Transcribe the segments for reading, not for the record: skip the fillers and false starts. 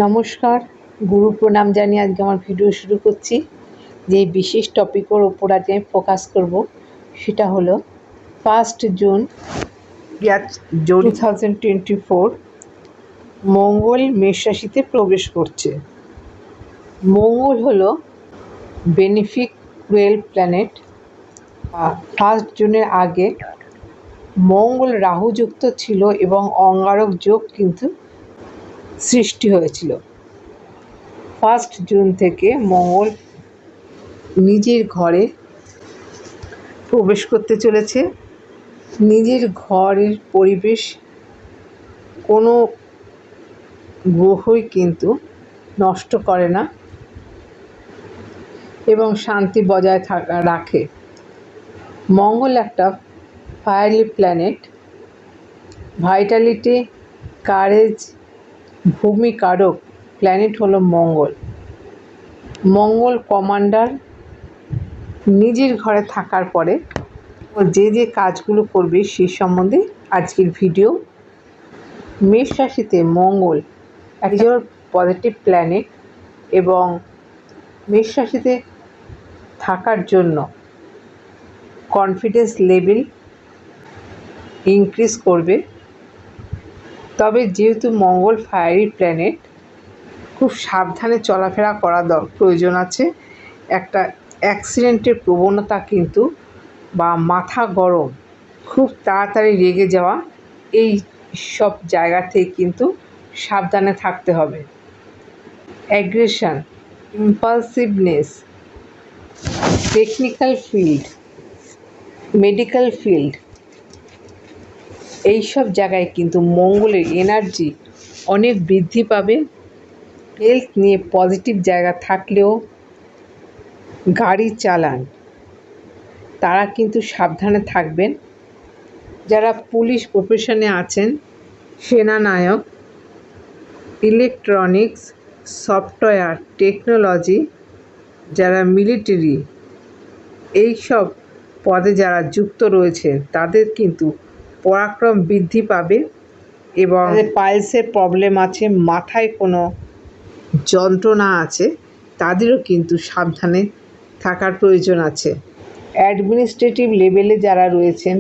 নমস্কার, গুরু প্রণাম জানিয়ে আজকে আমার ভিডিও শুরু করছি। যে বিশেষ টপিকের ওপর আজকে আমি ফোকাস করব সেটা হলো 1 জুন 2024 মঙ্গল মেষ রাশিতে প্রবেশ করছে। মঙ্গল হলো বেনিফিক ক্রুয়েল প্ল্যানেট। 1 জুনের আগে মঙ্গল রাহুযুক্ত ছিল এবং অঙ্গারক যোগ কিন্তু সৃষ্টি হয়েছিল। 1 জুন থেকে মঙ্গল নিজের ঘরে প্রবেশ করতে চলেছে। নিজের ঘরের পরিবেশ কোনো গ্রহই কিন্তু নষ্ট করে না এবং শান্তি বজায় রাখে। মঙ্গল একটা Fairlie planet. Vitality, courage, ভূমিকারক planet হলো মঙ্গল। মঙ্গল কমান্ডার নিজের ঘরে থাকার পরে যে যে কাজগুলো করবে সেই সম্বন্ধে আজকের ভিডিও। মেষ রাশিতে মঙ্গল একজন পজিটিভ প্ল্যানেট এবং মেষ রাশিতে থাকার জন্য কনফিডেন্স লেভেল ইনক্রিজ করবে। তবে যেহেতু মঙ্গল ফায়ারি প্ল্যানেট, খুব সাবধানে চলাফেরা করা প্রয়োজন আছে। একটা অ্যাক্সিডেন্টের প্রবণতা কিন্তু বা মাথা গরম, খুব তাড়াতাড়ি রেগে যাওয়া, এই সব জায়গা থেকে কিন্তু সাবধানে থাকতে হবে। Aggression, impulsiveness, technical field, medical field, এই সব জায়গায় কিন্তু মঙ্গলের এনার্জি অনেক বৃদ্ধি পাবে। হেলথ নিয়ে পজিটিভ জায়গা থাকলেও গাড়ি চালান তারা কিন্তু সাবধানে থাকবেন। যারা পুলিশ প্রফেশনে আছেন, সেনানায়ক, ইলেকট্রনিক্স, সফটওয়্যার, টেকনোলজি, যারা মিলিটারি, এই সব পদে যারা যুক্ত রয়েছে তাদের কিন্তু পরাক্রম বৃদ্ধি পাবে এবং পাইলসের প্রবলেম আছে, মাথায় কোনো যন্ত্রণা আছে, তাদেরও কিন্তু সাবধানে থাকার প্রয়োজন আছে। অ্যাডমিনিস্ট্রেটিভ লেভেলে যারা রয়েছেন,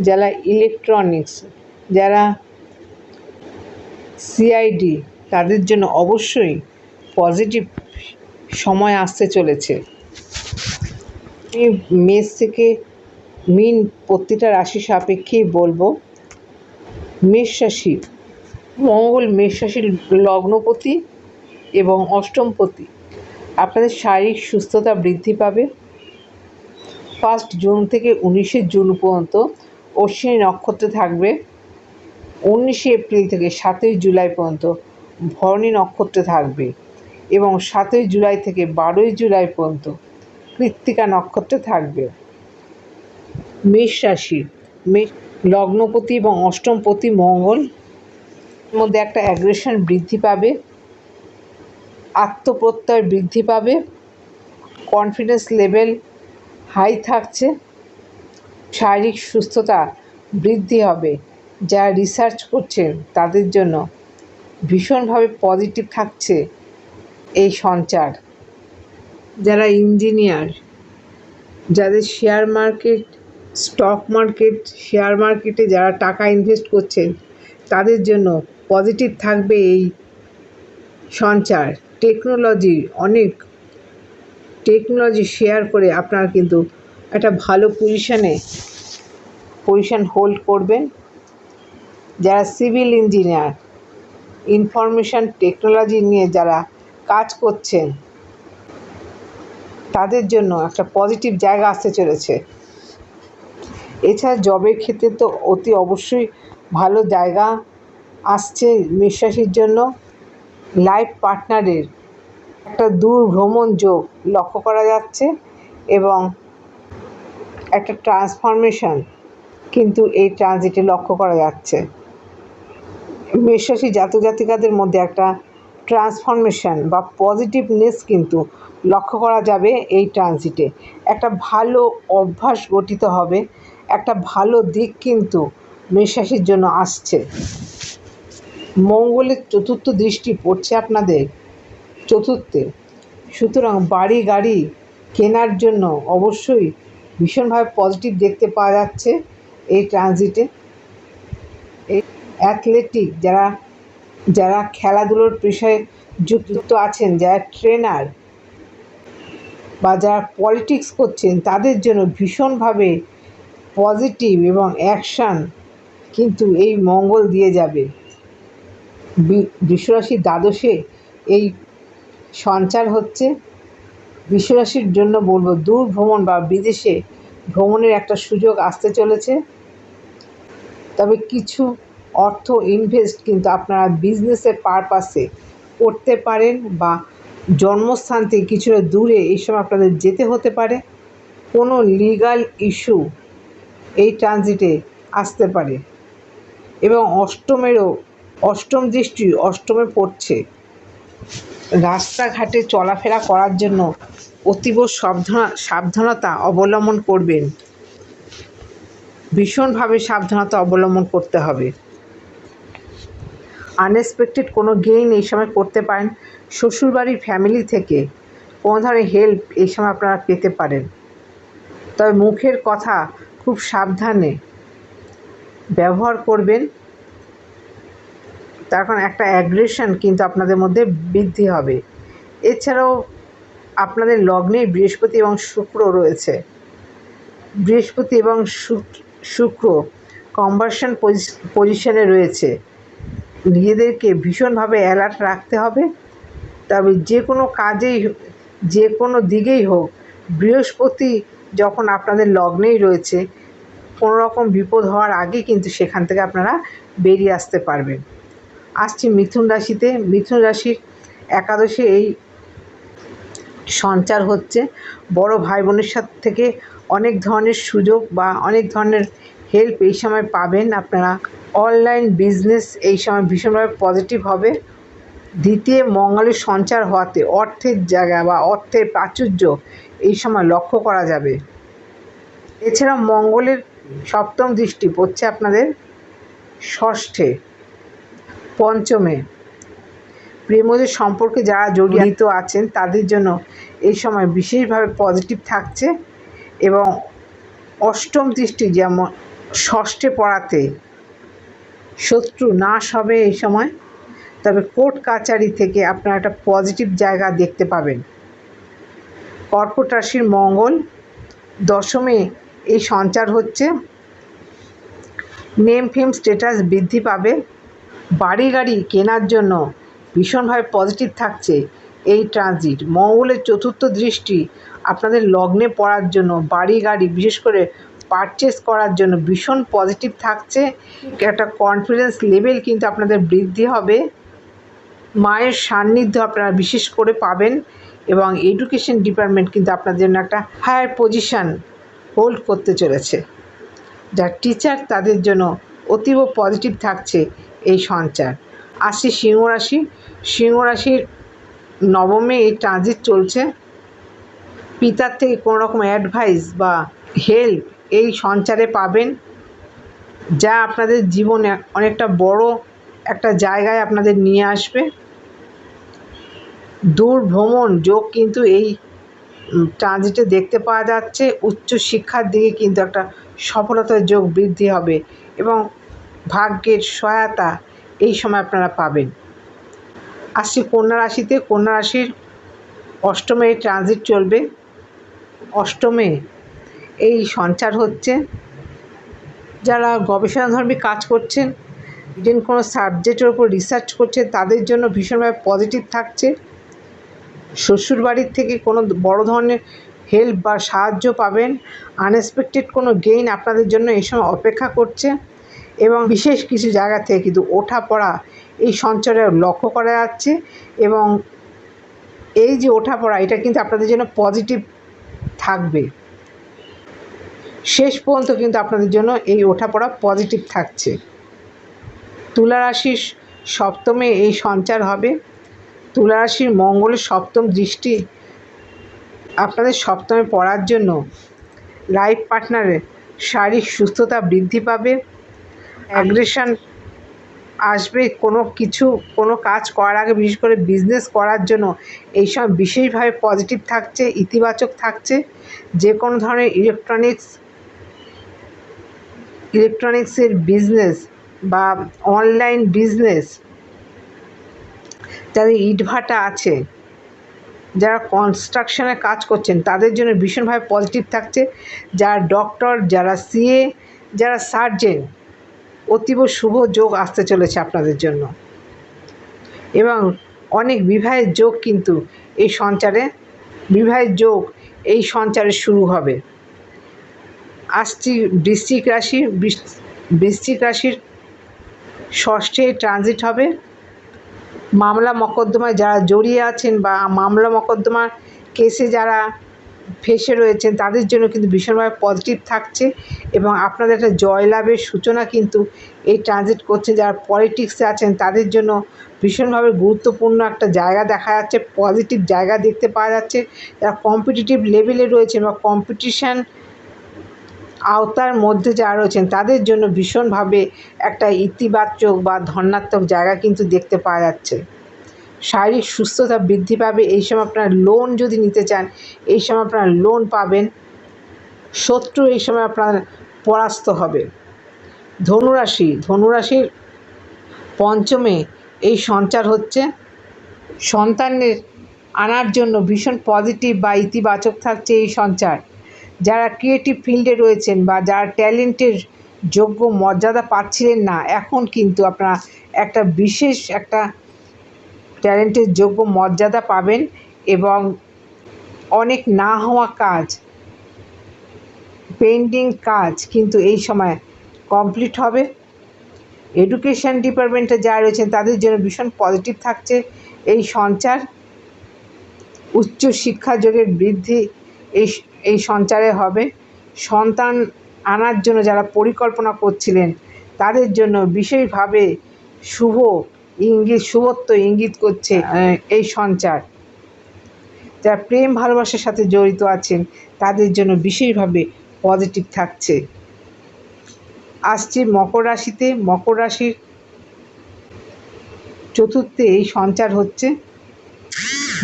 যারা ইলেকট্রনিক্স, যারা সিআইডি, তাদের জন্য অবশ্যই পজিটিভ সময় আসতে চলেছে। আমি মেষ থেকে মিন প্রতিটা রাশি সাপেক্ষেই বলবো। মেষ রাশি, মঙ্গল মেষ রাশির লগ্নপতি এবং অষ্টমপতি। আপনাদের শারীরিক সুস্থতা বৃদ্ধি পাবে। 1 জুন থেকে 19 জুন পর্যন্ত অশ্বিনী নক্ষত্রে থাকবে। 19 এপ্রিল থেকে 7 জুলাই পর্যন্ত ভরণী নক্ষত্রে থাকবে এবং 7 জুলাই থেকে 12 জুলাই পর্যন্ত কৃত্তিকা নক্ষত্রে থাকবে। মেষ রাশি, লগ্নপতি এবং অষ্টমপতি মঙ্গল মধ্যে একটা অ্যাগ্রেশন বৃদ্ধি পাবে, আত্মপ্রত্যয় বৃদ্ধি পাবে, কনফিডেন্স লেভেল হাই থাকছে, শারীরিক সুস্থতা বৃদ্ধি হবে। যারা রিসার্চ করছেন তাদের জন্য ভীষণভাবে পজিটিভ থাকছে এই সঞ্চার। যারা ইঞ্জিনিয়ার, যাদের share market, stock market, share মার্কেটে যারা টাকা ইনভেস্ট করছেন তাদের জন্য পজিটিভ থাকবে এই সঞ্চার। অনেক টেকনোলজি শেয়ার করে আপনারা কিন্তু একটা ভালো পজিশন হোল্ড করবেন। যারা সিভিল ইঞ্জিনিয়ার, ইনফরমেশন টেকনোলজি নিয়ে যারা কাজ করছেন তাদের জন্য একটা পজিটিভ জায়গা আসতে চলেছে। এছাড়া জবের ক্ষেত্রে তো অতি অবশ্যই ভালো জায়গা আসছে মেষ রাশির জন্য। লাইফ পার্টনারের একটা দূর ভ্রমণ যোগ লক্ষ্য করা যাচ্ছে এবং একটা ট্রান্সফরমেশন কিন্তু এই ট্রানজিটে লক্ষ্য করা যাচ্ছে। মেষ রাশি জাতক জাতিকাদের মধ্যে একটা ট্রান্সফরমেশন বা পজিটিভনেস কিন্তু লক্ষ্য করা যাবে এই ট্রানজিটে। একটা ভালো অভ্যাস গঠিত হবে, একটা ভালো দিক কিন্তু মেষ রাশির জন্য আসছে। মঙ্গলের চতুর্থ দৃষ্টি পড়ছে আপনাদের চতুর্থে, সুতরাং বাড়ি গাড়ি কেনার জন্য অবশ্যই ভীষণভাবে পজিটিভ দেখতে পাওয়া যাচ্ছে এই ট্রানজিটে। এই অ্যাথলেটিক যারা যারা খেলাধুলোর পেশায় যুক্ত আছেন, যারা ট্রেনার বা যারা পলিটিক্স করছেন, তাদের জন্য ভীষণভাবে পজিটিভ এবং অ্যাকশান কিন্তু এই মঙ্গল দিয়ে যাবে। বৃষরাশির দ্বাদশে এই সঞ্চার হচ্ছে। বৃষরাশির জন্য বলবো দূর ভ্রমণ বা বিদেশে ভ্রমণের একটা সুযোগ আসতে চলেছে। তবে কিছু অর্থ ইনভেস্ট কিন্তু আপনারা বিজনেসের পারপাসে করতে পারেন, বা জন্মস্থান থেকে কিছুটা দূরে এই সময় আপনাদের যেতে হতে পারে। কোনো লিগাল ইস্যু এই ট্রানজিটে আসতে পারে। এবং অষ্টম দৃষ্টি অষ্টমে পড়ছে। রাস্তাঘাটে চলাফেরা করার জন্য অতীব সাবধানতা অবলম্বন করবেন। ভীষণভাবে সাবধানতা অবলম্বন করতে হবে। আনএক্সপেক্টেড কোনো গেইন এই সময় করতে পারেন। শ্বশুরবাড়ির ফ্যামিলি থেকে কোনো ধরনের হেল্প এই সময় আপনারা পেতে পারেন। তবে মুখের কথা খুব সাবধানে ব্যবহার করবেন, তার কারণ একটা অ্যাগ্রেশন কিন্তু আপনাদের মধ্যে বৃদ্ধি হবে। এছাড়াও আপনাদের লগ্নে বৃহস্পতি এবং শুক্র রয়েছে। বৃহস্পতি এবং শুক্র কনভার্সন পজিশনে রয়েছে। নিজেদেরকে ভীষণভাবে অ্যালার্ট রাখতে হবে। তবে যে কোনো কাজেই, যে কোনো দিকেই হোক, বৃহস্পতি যখন আপনাদের লগ্নেই রয়েছে, কোনো রকম বিপদ হওয়ার আগে কিন্তু সেখান থেকে আপনারা বেরিয়ে আসতে পারবেন। আসছি মিথুন রাশিতে। মিথুন রাশির একাদশে এই সঞ্চার হচ্ছে। বড় ভাই বোনের থেকে অনেক ধরনের সুযোগ বা অনেক ধরনের হেল্প এই সময় পাবেন আপনারা। অনলাইন বিজনেস এই সময় ভীষণভাবে পজিটিভ হবে। দ্বিতীয় মঙ্গলের সঞ্চার হওয়াতে অর্থের জায়গা বা অর্থের প্রাচুর্য এই সময় লক্ষ্য করা যাবে। এছাড়া মঙ্গলের সপ্তম দৃষ্টি পড়ছে আপনাদের ষষ্ঠে, পঞ্চমে। প্রেমজ সম্পর্কে যারা জড়িত আছেন তাদের জন্য এই সময় বিশেষভাবে পজিটিভ থাকছে। এবং অষ্টম দৃষ্টি যেমন ষষ্ঠে পড়াতে শত্রু নাশ হবে এই সময়। তবে কোর্ট কাচারি থেকে আপনারা একটা পজিটিভ জায়গা দেখতে পাবেন। কর্কট রাশির মঙ্গল দশমে এই সঞ্চার হচ্ছে। নেম ফেম স্ট্যাটাস বৃদ্ধি পাবে। বাড়ি গাড়ি কেনার জন্য ভীষণভাবে পজিটিভ থাকছে এই ট্রানজিট। মঙ্গলের চতুর্থ দৃষ্টি আপনাদের লগ্নে পড়ার জন্য বাড়ি গাড়ি বিশেষ করে পারচেস করার জন্য ভীষণ পজিটিভ থাকছে। একটা কনফিডেন্স লেভেল কিন্তু আপনাদের বৃদ্ধি হবে। মায়ের সান্নিধ্য আপনারা বিশেষ করে পাবেন। এবং এডুকেশন ডিপার্টমেন্ট কিন্তু আপনাদের জন্য একটা হায়ার পজিশান হোল্ড করতে চলেছে। যারা টিচার তাদের জন্য অতীব পজিটিভ থাকছে এই সঞ্চার। আসছে সিংহ রাশি। সিংহ রাশির নবমে এই ট্রানজিট চলছে। পিতার থেকে কোনো রকম অ্যাডভাইস বা হেল্প এই সঞ্চারে পাবেন, যা আপনাদের জীবনে অনেকটা বড় একটা জায়গায় আপনাদের নিয়ে আসবে। দূর ভ্রমণ যোগ কিন্তু এই ট্রানজিটে দেখতে পাওয়া যাচ্ছে। উচ্চ শিক্ষার দিকে কিন্তু একটা সফলতার যোগ বৃদ্ধি হবে এবং ভাগ্যের সহায়তা এই সময় আপনারা পাবেন। আসছি কন্যা রাশিতে। কন্যা রাশির অষ্টমে এই ট্রানজিট চলবে। অষ্টমে এই সঞ্চার হচ্ছে। যারা গবেষণাধর্মী কাজ করছেন, ইভেন কোনো সাবজেক্টের ওপর রিসার্চ করছেন, তাদের জন্য ভীষণভাবে পজিটিভ থাকছে। শ্বশুরবাড়ির থেকে কোনো বড় ধরনের হেল্প বা সাহায্য পাবেন। আনএক্সপেক্টেড কোনো গেইন আপনাদের জন্য এই সময় অপেক্ষা করছে। এবং বিশেষ কিছু জায়গা থেকে কিন্তু ওঠা পড়া এই সঞ্চারে লক্ষ্য করা যাচ্ছে। এবং এই যে ওঠা পড়া, এটা কিন্তু আপনাদের জন্য পজিটিভ থাকবে। শেষ পর্যন্ত কিন্তু আপনাদের জন্য এই ওঠা পড়া পজিটিভ থাকছে। তুলা রাশির সপ্তমে এই সঞ্চার হবে। তুলা রাশির মঙ্গলের সপ্তম দৃষ্টি আপনাদের সপ্তমে পড়ার জন্য লাইফ পার্টনারের শারীরিক সুস্থতা বৃদ্ধি পাবে। অ্যাগ্রেশন আসবে কোনো কাজ করার আগে, বিশেষ করে বিজনেস করার জন্য এই সময় বিশেষভাবে পজিটিভ থাকছে, ইতিবাচক থাকছে। যে কোনো ধরনের ইলেকট্রনিক্সের বিজনেস বা অনলাইন বিজনেস, যাদের ইটভাটা আছে, যারা কনস্ট্রাকশনের কাজ করছেন তাদের জন্য ভীষণভাবে পজিটিভ থাকছে। যারা ডক্টর, যারা সিএ, যারা সার্জেন, অতীব শুভ যোগ আসতে চলেছে আপনাদের জন্য। এবং অনেক বিবাহের যোগ কিন্তু এই সঞ্চারে শুরু হবে। আসছি বৃশ্চিক রাশির ষষ্ঠে ট্রানজিট হবে। মামলা মকদ্দমায় যারা জড়িয়ে আছেন বা মামলা মকদ্দমার কেসে যারা ফেঁসে রয়েছেন তাদের জন্য কিন্তু ভীষণভাবে পজিটিভ থাকছে এবং আপনাদের একটা জয়লাভের সূচনা কিন্তু এই ট্রানজিট করছে। যারা পলিটিক্সে আছেন তাদের জন্য ভীষণভাবে গুরুত্বপূর্ণ একটা জায়গা দেখা যাচ্ছে, পজিটিভ জায়গা দেখতে পাওয়া যাচ্ছে। যারা কম্পিটিটিভ লেভেলে রয়েছেন বা কম্পিটিশান আওতার মধ্যে যারা রয়েছেন তাদের জন্য ভীষণভাবে একটা ইতিবাচক বা ধনাত্মক জায়গা কিন্তু দেখতে পাওয়া যাচ্ছে। শারীরিক সুস্থতা বৃদ্ধি পাবে। এই সময় আপনারা লোন যদি নিতে চান, এই সময় আপনারা লোন পাবেন। শত্রু এই সময় আপনার পরাস্ত হবে। ধনুরাশির পঞ্চমে এই সঞ্চার হচ্ছে। সন্তানের আনার জন্য ভীষণ পজিটিভ বা ইতিবাচক থাকছে এই সঞ্চার। যারা ক্রিয়েটিভ ফিল্ডে রয়েছেন বা যারা ট্যালেন্টের যোগ্য মর্যাদা পাচ্ছিলেন না, এখন কিন্তু আপনারা একটা বিশেষ একটা ট্যালেন্টের যোগ্য মর্যাদা পাবেন এবং অনেক না হওয়া কাজ, পেন্ডিং কাজ কিন্তু এই সময় কমপ্লিট হবে। এডুকেশন ডিপার্টমেন্টে যারা রয়েছেন তাদের জন্য ভীষণ পজিটিভ থাকছে এই সঞ্চার। উচ্চ শিক্ষা যোগের বৃদ্ধি এই সঞ্চারে হবে। সন্তান আনার জন্য যারা পরিকল্পনা করছিলেন তাদের জন্য বিশেষভাবে শুভত্ব ইঙ্গিত করছে এই সঞ্চার। যারা প্রেম ভালোবাসার সাথে জড়িত আছেন তাদের জন্য বিশেষভাবে পজিটিভ থাকছে। আসছি মকর রাশিতে। মকর রাশির চতুর্থে এই সঞ্চার হচ্ছে।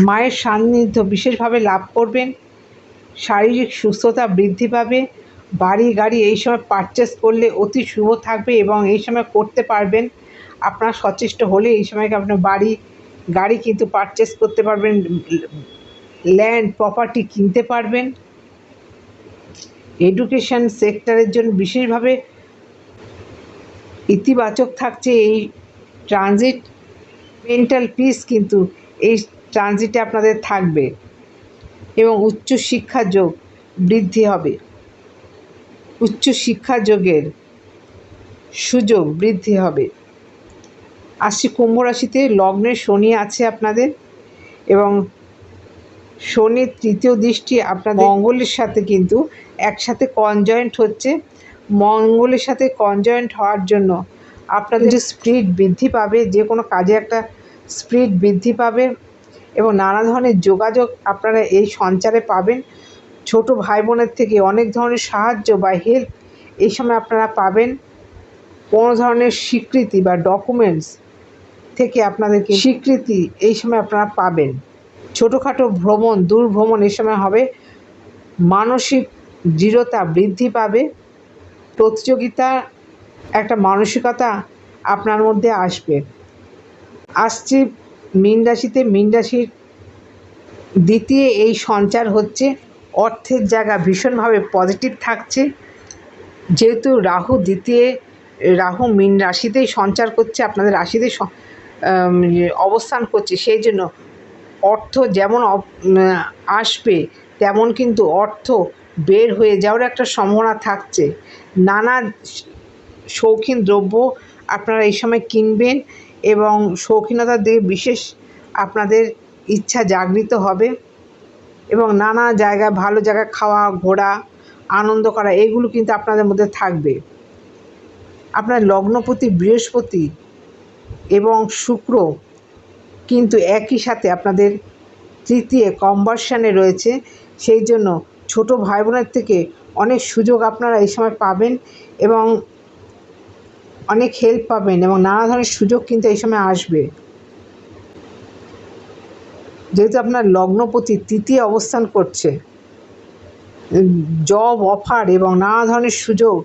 মায়ের সান্নিধ্য বিশেষভাবে লাভ করবেন। শারীরিক সুস্থতা বৃদ্ধি পাবে। বাড়ি গাড়ি এই সময় পারচেস করলে অতি শুভ থাকবে এবং এই সময় করতে পারবেন। আপনার সচেষ্ট হলে এই সময়কে আপনার বাড়ি গাড়ি কিন্তু পারচেস করতে পারবেন, ল্যান্ড প্রপার্টি কিনতে পারবেন। এডুকেশন সেক্টরের জন্য বিশেষভাবে ইতিবাচক থাকছে এই ট্রানজিট। মেন্টাল পিস কিন্তু এই ট্রানজিটে আপনাদের থাকবে এবং উচ্চ শিক্ষা যোগ বৃদ্ধি হবে। উচ্চ শিক্ষা যোগের সুযোগ বৃদ্ধি হবে। আসছি কুম্ভ রাশিতে। লগ্নে শনি আছে আপনাদের এবং শনির তৃতীয় দৃষ্টি আপনাদের মঙ্গলের সাথে কিন্তু একসাথে কনজয়েন্ট হচ্ছে। মঙ্গলের সাথে কনজয়েন্ট হওয়ার জন্য আপনাদের স্পিড বৃদ্ধি পাবে, যে কোনো কাজে একটা স্পিড বৃদ্ধি পাবে এবং নানা ধরনের যোগাযোগ আপনারা এই সঞ্চারে পাবেন। ছোট ভাই বোনের থেকে অনেক ধরনের সাহায্য বা হেল্প এই সময় আপনারা পাবেন। কোনো ধরনের স্বীকৃতি বা ডকুমেন্টস থেকে আপনাদেরকে স্বীকৃতি এই সময় আপনারা পাবেন। ছোটোখাটো দূর ভ্রমণ এই সময় হবে। মানসিক দৃঢ়তা বৃদ্ধি পাবে। প্রতিযোগিতা একটা মানসিকতা আপনার মধ্যে আসবে। আসছি মীন রাশিতে। মীন রাশির দ্বিতীয় এই সঞ্চার হচ্ছে। অর্থের জায়গা ভীষণভাবে পজিটিভ থাকছে। যেহেতু রাহু মীন রাশিতেই সঞ্চার করছে, আপনাদের রাশিতে অবস্থান করছে, সেই জন্য অর্থ যেমন আসবে তেমন কিন্তু অর্থ বের হয়ে যাওয়ার একটা সম্ভাবনা থাকছে। নানা শৌখিন দ্রব্য আপনারা এই সময় কিনবেন এবং শৌখিনতার দিকে বিশেষ আপনাদের ইচ্ছা জাগৃত হবে এবং নানা জায়গায় ভালো জায়গায় খাওয়া, ঘোরা, আনন্দ করা এগুলো কিন্তু আপনাদের মধ্যে থাকবে। আপনার লগ্নপতি বৃহস্পতি এবং শুক্র কিন্তু একই সাথে আপনাদের তৃতীয় কনভার্সানে রয়েছে, সেই জন্য ছোট ভাই বোনের থেকে অনেক সুযোগ আপনারা এই সময় পাবেন এবং অনেক হেল্প পাবেন এবং নানা ধরনের সুযোগ কিন্তু এই সময় আসবে। যেহেতু আপনার লগ্নপতি তৃতীয় অবস্থান করছে, জব অফার এবং নানা ধরনের সুযোগ,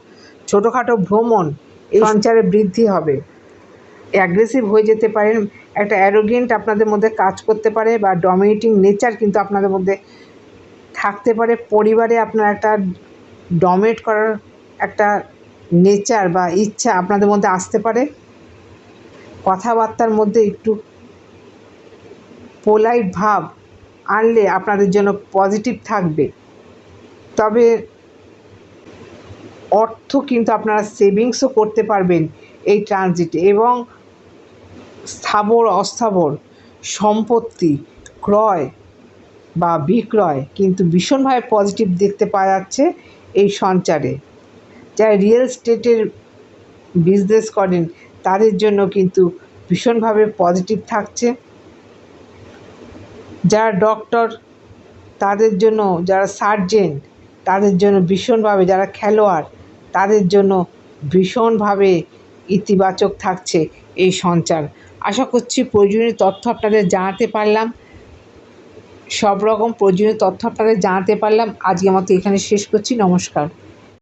ছোটোখাটো ভ্রমণ, এই সঞ্চারে বৃদ্ধি হবে। অ্যাগ্রেসিভ হয়ে যেতে পারেন, একটা অ্যারোগেন্ট আপনাদের মধ্যে কাজ করতে পারে বা ডমিনেটিং নেচার কিন্তু আপনাদের মধ্যে থাকতে পারে। পরিবারে আপনার একটা ডমিনেট করার একটা নেচার বা ইচ্ছা আপনাদের মধ্যে আসতে পারে। কথাবার্তার মধ্যে একটু পোলাইট ভাব আনলে আপনাদের জন্য পজিটিভ থাকবে। তবে অর্থ কিন্তু আপনারা সেভিংসও করতে পারবেন এই ট্রানজিটে, এবং স্থাবর অস্থাবর সম্পত্তি ক্রয় বা বিক্রয় কিন্তু ভীষণভাবে পজিটিভ দেখতে পাওয়া যাচ্ছে এই সঞ্চারে। যারা রিয়েল স্টেটের বিজনেস করেন তাদের জন্য কিন্তু ভীষণভাবে পজিটিভ থাকছে। যারা ডক্টর তাদের জন্য, যারা সার্জেন তাদের জন্য ভীষণভাবে, যারা খেলোয়াড় তাদের জন্য ভীষণভাবে ইতিবাচক থাকছে এই সঞ্চার। আশা করছি প্রয়োজনীয় তথ্য আপনাদের জানাতে পারলাম, সব রকম প্রয়োজনীয় তথ্য আপনাদের জানাতে পারলাম। আজকের মতো এখানে শেষ করছি। নমস্কার।